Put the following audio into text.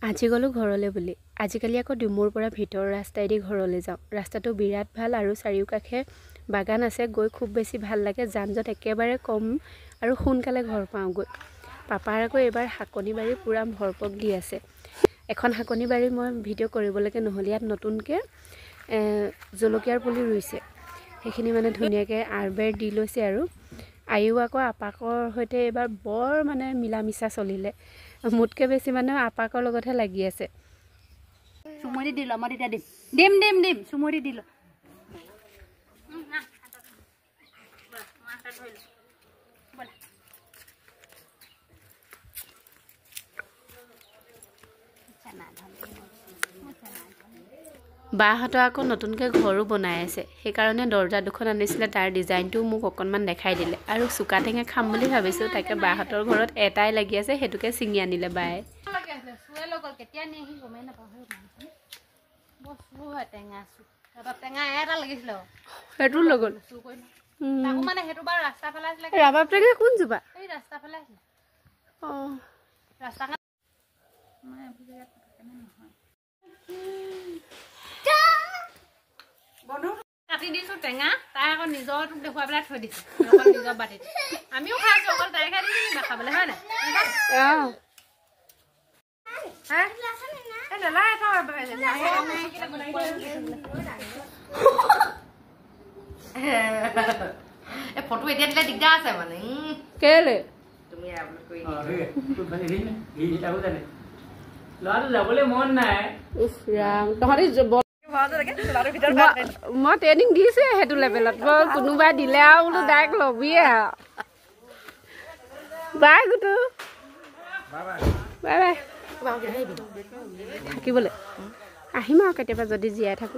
আজি গলো ঘৰলৈ বুলি আজিকালি আকৌ ডিমুৰ পৰা ভিতৰ ৰাস্তাইদি ঘৰলৈ যাওঁ ৰাস্তাটো বিৰাট ভাল আৰু চাৰিওকাষে বাগান আছে গৈ খুব বেছি ভাল লাগে যানজট একেবাৰে কম আৰু সোনকালে ঘৰ পাওঁ গৈ পাপাৰ আকৌ এবাৰ হাকনি বাৰী পুৰা ভৰপক দি আছে এখন হাকনি বাৰী মই ভিডিঅ' কৰিবলৈকে নহ'লে ইয়াত নতুনকৈ জলকীয়াৰ পুলি ৰুইছে সেইখিনি মানে ধুনীয়াকৈ আৰবেৰ দি লৈছে আৰু আইও আকৌ আপাকৰ সৈতে এবাৰ বৰ মানে মিলা মিছা চলিলে মোতকে বেছি মানে আপাকৰ লগতহে লাগি আছে সুমৰি দিল মই তেতিয়া দিম দিম দিম দিম সুমৰি দিল বাহঁতৰ আকৌ নতুনকৈ ঘৰো বনাই আছে সেইকাৰণে দৰ্জা দুখন আনিছিলে তাৰ ডিজাইনটো মোক অকণমান দেখাই দিলে আৰু চুকা টেঙা খাম বুলি ভাবিছোঁ তাকে বাহঁতৰ ঘৰত এটাই লাগি আছে সেইটোকে ছিঙি আনিলে বায়ে সেইটো লৈ গ'ল ৰাবাব টেঙা কোন জোপা কাটি দিছো টেঙা তাই আকৌ নিজৰটোক দেখুৱাই পেলাই থৈ দিছে নিজৰ বাটিত আমিও খাইছো অকল তাই খাই দিছো কিবা খাবলৈ হয় নাই ফটো এতিয়া দিলে দিগদাৰ আছে মানে কেলে তুমি ল'ৰাটো যাবলৈ মন নাই মই ট্ৰেইনিং দিছে সেইটো লেভেলত কোনোবাই দিলে আৰু বোলো ডাইৰেক্ট ল'বিয়ে বাই গুটু বাই বাই থাকিবলৈ আহিম আৰু কেতিয়াবা যদি জীয়াই থাকো